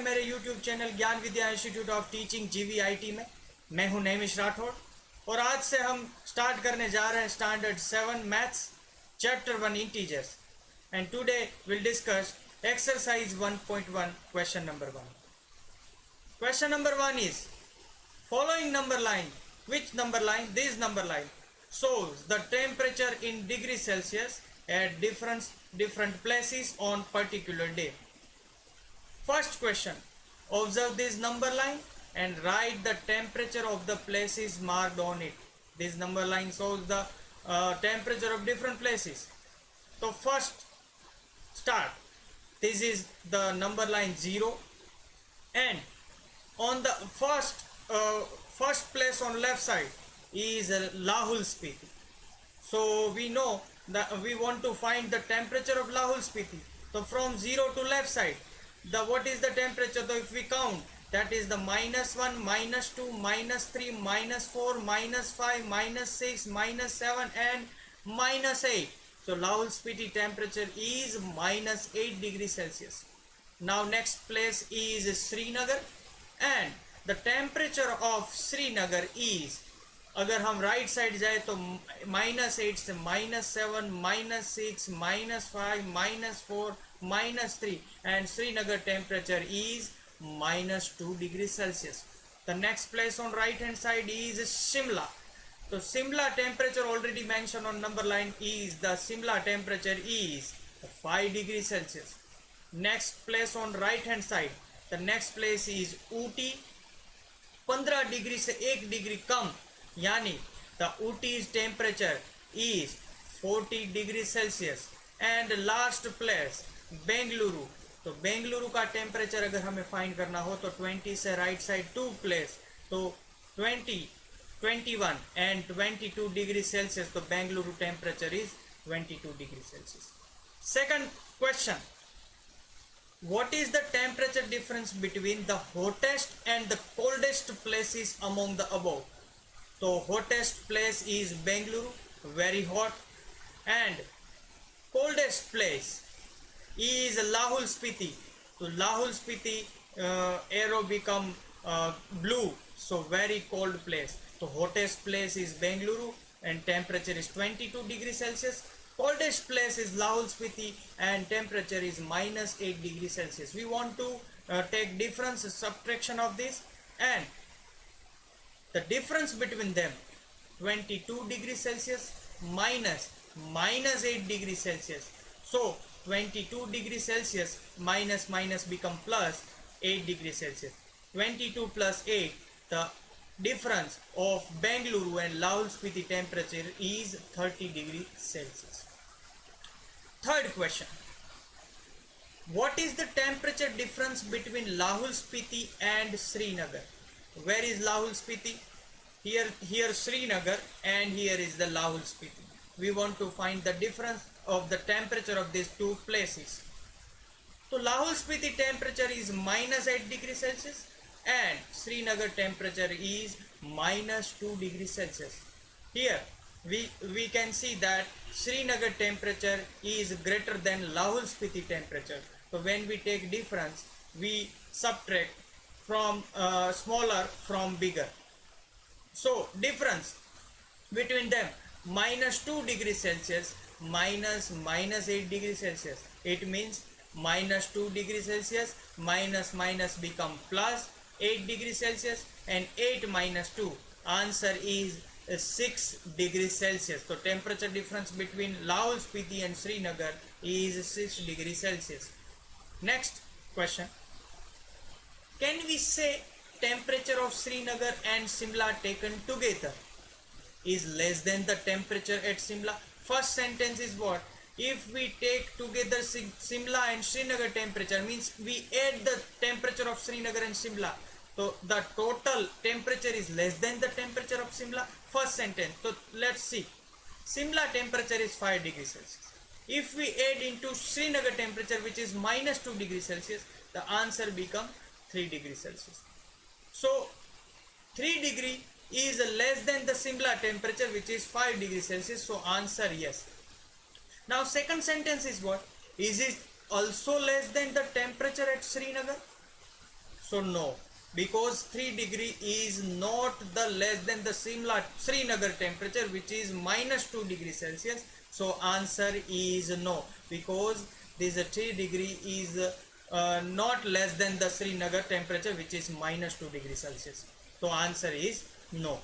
मेरे YouTube channel ज्ञान विद्या institute of teaching GVIT में। मैं हूं नैमिष राठौड़ और आज से हम स्टार्ट करने जा रहे हैं standard 7 maths chapter 1 integers and today will discuss exercise 1.1 question number 1. Question number 1 is following number line. Which number line? This number line shows the temperature in degree Celsius at different places on particular day. First question, observe this number line and write the temperature of the places marked on it. This number line shows the temperature of different places. So first start, this is the number line 0 and on the first place on left side is Lahul Spiti. So we know that we want to find the temperature of Lahul Spiti. So from 0 to left side, what is the temperature? So if we count, that is the -1, -2, -3, -4, -5, -6, -7 and -8. So Lahul Spiti temperature is -8 degrees Celsius. Now next place is Srinagar and the temperature of Srinagar is, अगर हम right side जाए तो -8 से -7, -6, -5, -4, -3 and Srinagar temperature is -2 degrees Celsius. The next place on right hand side is Shimla. So Shimla temperature already mentioned on number line is the Shimla temperature is 5 degrees Celsius. Next place on right hand side, the next place is Ooty. 15 degree से 1 degree कम यानी the Ooty's temperature is 40 degree Celsius. And last place Bengaluru. तो बेंगलुरु का temperature अगर हमें find करना हो तो 20 से राइट साइड 2 प्लेस तो 20, 21 and 22 degree Celsius. तो Bengaluru temperature is 22 degree Celsius. Second question, what is the temperature difference between the hottest and the coldest places among the above? So hottest place is Bengaluru, very hot, and coldest place is Lahul Spiti. So Lahul Spiti arrow become blue, so very cold place. So hottest place is Bengaluru and temperature is 22 degrees Celsius. Coldest place is Lahul Spiti and temperature is -8 degrees Celsius. We want to take difference, subtraction of this, and the difference between them 22 degrees Celsius minus -8 degrees Celsius. So 22 degrees Celsius minus become plus 8 degrees Celsius. 22 plus 8, the difference of Bengaluru and Lahul Spiti temperature is 30 degrees Celsius. Third question, what is the temperature difference between Lahul Spiti and Srinagar? Where is Lahul Spiti? Here Srinagar and here is the Lahul Spiti. We want to find the difference of the temperature of these two places. So Lahul Spiti temperature is -8 degrees Celsius and Srinagar temperature is -2 degrees Celsius. Here we can see that Srinagar temperature is greater than Lahul Spiti temperature. So when we take difference, we subtract from smaller from bigger. So difference between them -2 degrees Celsius -8 degrees Celsius. It means -2 degrees Celsius minus become plus 8 degrees Celsius and 8 minus 2 answer is 6 degrees Celsius. So temperature difference between Lahul Spiti and Srinagar is 6 degrees Celsius. Next question, can we say temperature of Srinagar and Shimla taken together is less than the temperature at Shimla? First sentence is what? If we take together Shimla and Srinagar temperature, means we add the temperature of Srinagar and Shimla, so the total temperature is less than the temperature of Shimla. First sentence. So let's see. Shimla temperature is 5 degrees Celsius. If we add into Srinagar temperature, which is -2 degrees Celsius, the answer become 3 degrees Celsius. So 3 degree is less than the Shimla temperature, which is 5 degrees Celsius. So answer yes. Now second sentence is what? Is it also less than the temperature at Srinagar? So no, because 3 degree is not the less than the Simla Srinagar temperature, which is minus 2 degrees Celsius. So answer is no, because this 3 degree is not less than the Srinagar temperature, which is minus 2 degrees Celsius. So answer is no.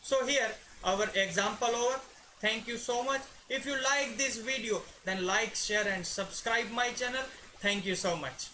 So here our example over. Thank you so much. If you like this video, then like, share and subscribe my channel. Thank you so much.